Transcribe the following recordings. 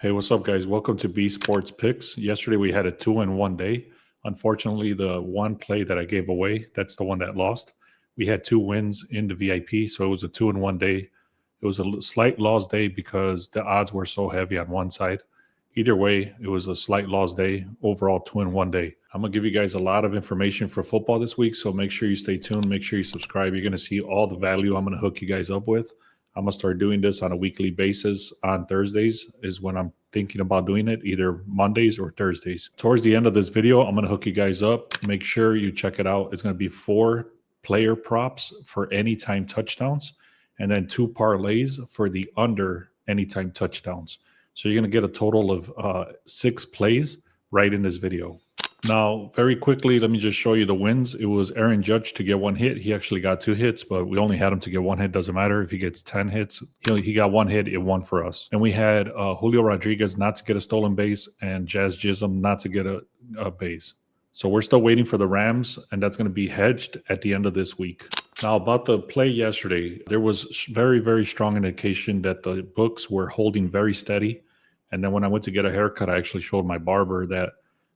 Hey, what's up, guys? Welcome to B Sports Picks. Yesterday we had a 2-1 day. Unfortunately, the one play that I gave away, that's the one that lost. We had two wins in the VIP, so it was a 2-1 day. It was a slight loss day because the odds were so heavy on one side. Either way, it was a slight loss day. Overall, 2-1 day. I'm going to give you guys a lot of information for football this week, so make sure you stay tuned. Make sure you subscribe. You're going to see all the value I'm going to hook you guys up with. I'm going to start doing this on a weekly basis. On Thursdays is when I'm thinking about doing it, either Mondays or Thursdays. Towards the end of this video, I'm going to hook you guys up. Make sure you check it out. It's going to be 4 player props for anytime touchdowns and then 2 parlays for the under anytime touchdowns. So you're going to get a total of 6 plays right in this video. Now, very quickly, let me just show you the wins. It was Aaron Judge to get 1 hit. He actually got 2 hits, but we only had him to get 1 hit. Doesn't matter if he gets 10 hits. He got 1 hit. It won for us. And we had Julio Rodriguez not to get a stolen base and Jazz Chisholm not to get a base. So we're still waiting for the Rams, and that's going to be hedged at the end of this week. Now, about the play yesterday, there was very, very strong indication that the books were holding very steady. And then when I went to get a haircut, I actually showed my barber that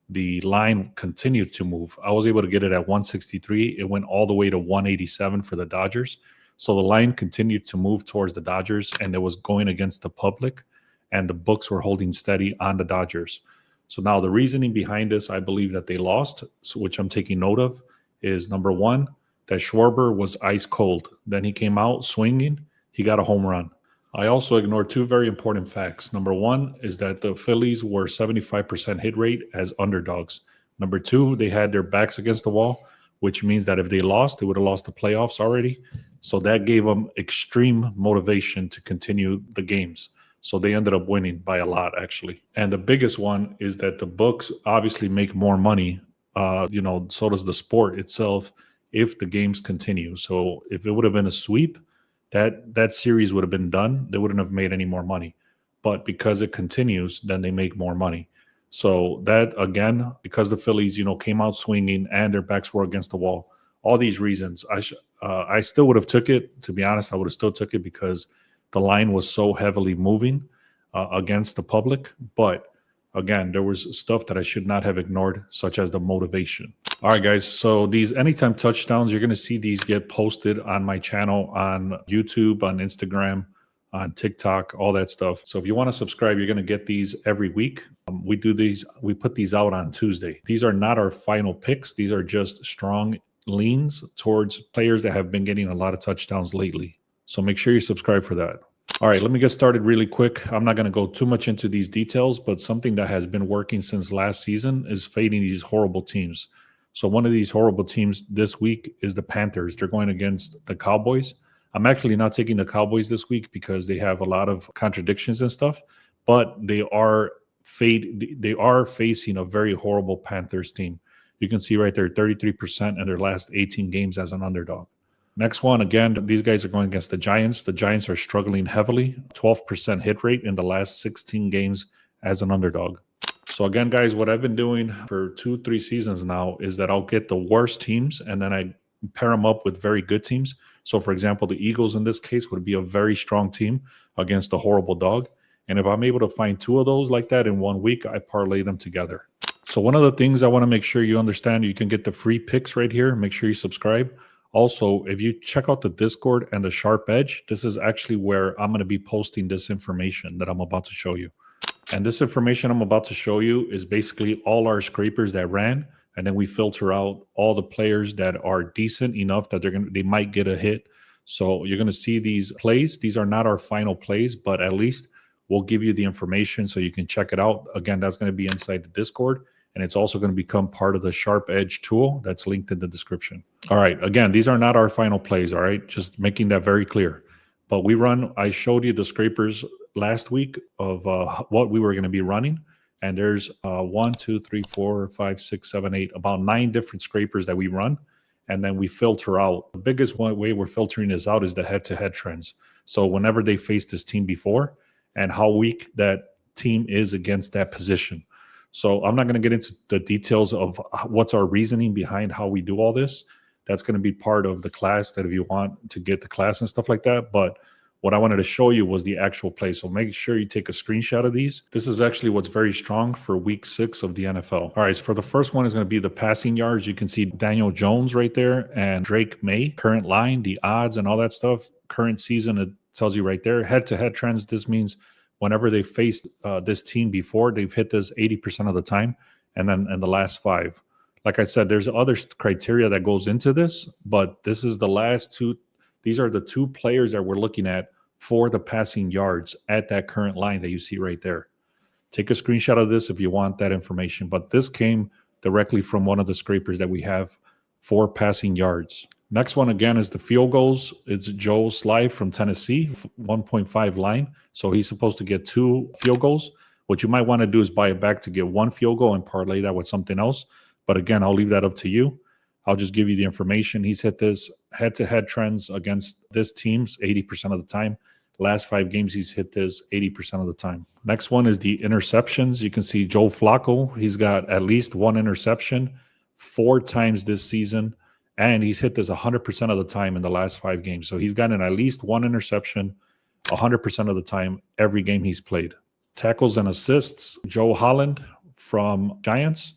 the line continued to move. I was able to get it at 163. It went all the way to 187 for the Dodgers. So the line continued to move towards the Dodgers, and it was going against the public, and the books were holding steady on the Dodgers. So now the reasoning behind this, I believe that they lost, which I'm taking note of, is number one, that Schwarber was ice cold. Then he came out swinging. He got a home run. I also ignored 2 very important facts. Number 1 is that the Phillies were 75% hit rate as underdogs. Number 2, they had their backs against the wall, which means that if they lost, they would have lost the playoffs already. So that gave them extreme motivation to continue the games. So they ended up winning by a lot, actually. And the biggest one is that the books obviously make more money. So does the sport itself if the games continue. So if it would have been a sweep, that series would have been done. They wouldn't have made any more money. But because it continues, then they make more money. So that, again, because the Phillies, came out swinging and their backs were against the wall, all these reasons, I still would have took it. To be honest, I would have still took it because the line was so heavily moving against the public. But again, there was stuff that I should not have ignored, such as the motivation. All right, guys. So these anytime touchdowns, you're going to see these get posted on my channel on YouTube, on Instagram, on TikTok, all that stuff. So if you want to subscribe, you're going to get these every week. We put these out on Tuesday. These are not our final picks. These are just strong leans towards players that have been getting a lot of touchdowns lately. So make sure you subscribe for that. All right, let me get started really quick. I'm not going to go too much into these details, but something that has been working since last season is fading these horrible teams. So one of these horrible teams this week is the Panthers. They're going against the Cowboys. I'm actually not taking the Cowboys this week because they have a lot of contradictions and stuff, but they are facing a very horrible Panthers team. You can see right there 33% in their last 18 games as an underdog. Next one, again, these guys are going against the Giants. The Giants are struggling heavily, 12% hit rate in the last 16 games as an underdog. So again, guys, what I've been doing for 2-3 seasons now is that I'll get the worst teams and then I pair them up with very good teams. So for example, the Eagles in this case would be a very strong team against a horrible dog. And if I'm able to find 2 of those like that in 1 week, I parlay them together. So one of the things I want to make sure you understand, you can get the free picks right here. Make sure you subscribe. Also, if you check out the Discord and the Sharp Edge, this is actually where I'm going to be posting this information that I'm about to show you. And this information I'm about to show you is basically all our scrapers that ran, and then we filter out all the players that are decent enough that they might get a hit. So you're going to see these plays. These are not our final plays, but at least we'll give you the information so you can check it out. Again, that's going to be inside the Discord, and it's also going to become part of the Sharp Edge tool that's linked in the description. All right. Again, these are not our final plays. All right. Just making that very clear. But I showed you the scrapers last week of what we were going to be running. And there's 1, 2, 3, 4, 5, 6, 7, 8, about 9 different scrapers that we run. And then we filter out. The biggest way we're filtering this out is the head-to-head trends. So whenever they faced this team before and how weak that team is against that position. So I'm not going to get into the details of what's our reasoning behind how we do all this. That's going to be part of the class that if you want to get the class and stuff like that. But What I wanted to show you was the actual play. So make sure you take a screenshot of these. This is actually what's very strong for week 6 of the NFL. All right, so for the first one is going to be the passing yards. You can see Daniel Jones right there and Drake May. Current line, the odds and all that stuff. Current season, it tells you right there. Head-to-head trends, this means whenever they faced this team before, they've hit this 80% of the time. And then in the last 5. Like I said, there's other criteria that goes into this, but this is the last 2. These are the 2 players that we're looking at for the passing yards at that current line that you see right there. Take a screenshot of this if you want that information. But this came directly from one of the scrapers that we have for passing yards. Next one, again, is the field goals. It's Joe Sly from Tennessee, 1.5 line. So he's supposed to get 2 field goals. What you might want to do is buy it back to get 1 field goal and parlay that with something else. But again, I'll leave that up to you. I'll just give you the information. He's hit this head-to-head trends against this team's 80% of the time. Last 5 games, he's hit this 80% of the time. Next one is the interceptions. You can see Joe Flacco. He's got at least 1 interception 4 times this season, and he's hit this 100% of the time in the last 5 games. So he's gotten at least 1 interception 100% of the time every game he's played. Tackles and assists, Joe Holland from Giants.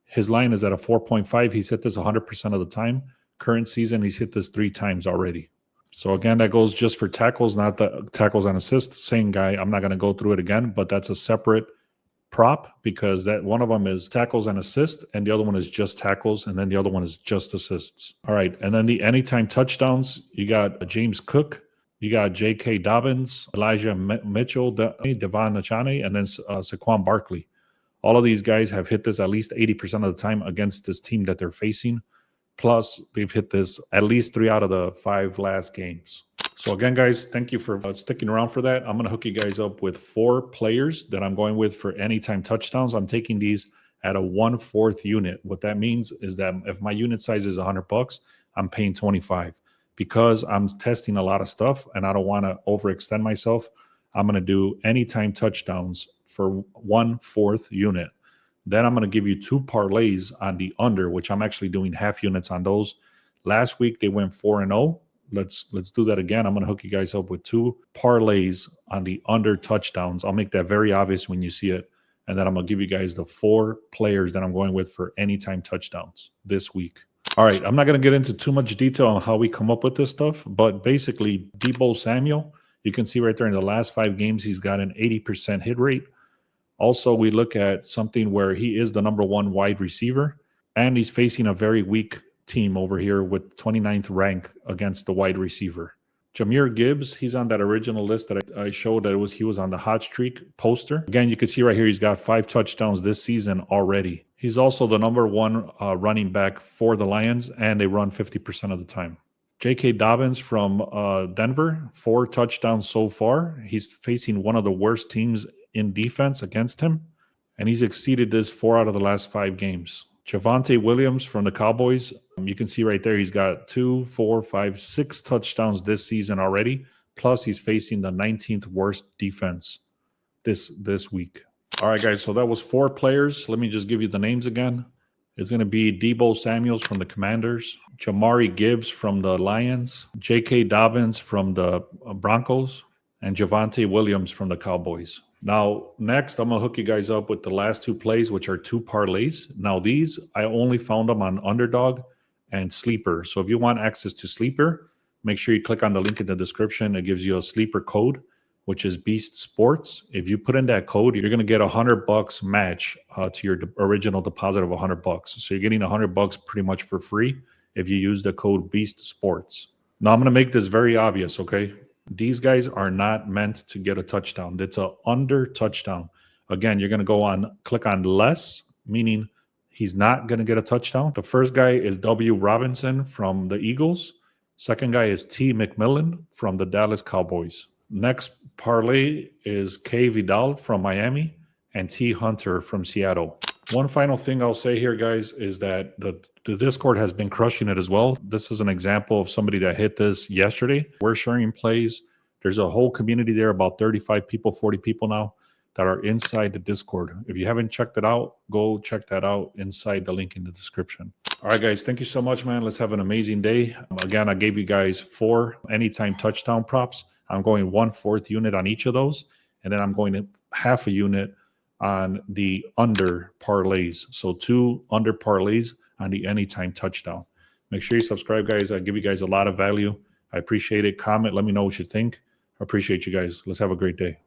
His line is at a 4.5. He's hit this 100% of the time. Current season, he's hit this 3 times already. So again, that goes just for tackles, not the tackles and assists. Same guy. I'm not going to go through it again, but that's a separate prop because that one of them is tackles and assists, and the other one is just tackles, and then the other one is just assists. All right, and then the anytime touchdowns, you got James Cook, you got J.K. Dobbins, Elijah Mitchell, Devon Achane, and then Saquon Barkley. All of these guys have hit this at least 80% of the time against this team that they're facing. Plus, they've hit this at least 3 out of the 5 last games. So again, guys, thank you for sticking around for that. I'm going to hook you guys up with 4 players that I'm going with for anytime touchdowns. I'm taking these at a 1/4 unit. What that means is that if my unit size is $100, I'm paying 25. Because I'm testing a lot of stuff and I don't want to overextend myself, I'm going to do anytime touchdowns for 1/4 unit. Then I'm going to give you 2 parlays on the under, which I'm actually doing half units on those. Last week, they went 4-0. Let's do that again. I'm going to hook you guys up with 2 parlays on the under touchdowns. I'll make that very obvious when you see it. And then I'm going to give you guys the 4 players that I'm going with for anytime touchdowns this week. All right, I'm not going to get into too much detail on how we come up with this stuff, but basically, Deebo Samuel, you can see right there in the last 5 games, he's got an 80% hit rate. Also, we look at something where he is the number 1 wide receiver, and he's facing a very weak team over here with 29th rank against the wide receiver. Jahmyr Gibbs, he's on that original list that I showed that he was on the hot streak poster. Again, you can see right here he's got 5 touchdowns this season already. He's also the number 1 running back for the Lions, and they run 50% of the time. J.K. Dobbins from Denver, 4 touchdowns so far. He's facing one of the worst teams in defense against him, and he's exceeded this 4 out of the last 5 games. Javonte Williams from the Cowboys, you can see right there he's got 2, 4, 5, 6 touchdowns this season already, plus he's facing the 19th worst defense this week. All right, guys, so that was 4 players. Let me just give you the names again. It's going to be Deebo Samuels from the Commanders, Jahmyr Gibbs from the Lions, J.K. Dobbins from the Broncos, and Javonte Williams from the Cowboys. Now, next, I'm going to hook you guys up with the last 2 plays, which are 2 parlays. Now, these, I only found them on Underdog and Sleeper. So if you want access to Sleeper, make sure you click on the link in the description. It gives you a Sleeper code, which is Beast Sports. If you put in that code, you're going to get $100 match to your original deposit of $100. So you're getting $100 pretty much for free if you use the code Beast Sports. Now, I'm going to make this very obvious, okay? These guys are not meant to get a touchdown. It's a under touchdown. Again, you're going to go on, click on less, meaning he's not going to get a touchdown. The first guy is W. Robinson from the Eagles. Second guy is T. McMillan from the Dallas Cowboys. Next parlay is K. Vidal from Miami and T. Hunter from Seattle. One final thing I'll say here, guys, is that the Discord has been crushing it as well. This is an example of somebody that hit this yesterday. We're sharing plays. There's a whole community there, about 35 people, 40 people now that are inside the Discord. If you haven't checked it out, go check that out inside the link in the description. All right, guys, thank you so much, man. Let's have an amazing day. Again, I gave you guys 4 anytime touchdown props. I'm going 1/4 unit on each of those, and then I'm going to half a unit on the under parlays. So 2 under parlays on the anytime touchdown. Make sure you subscribe, guys. I give you guys a lot of value. I appreciate it. Comment. Let me know what you think. I appreciate you guys. Let's have a great day.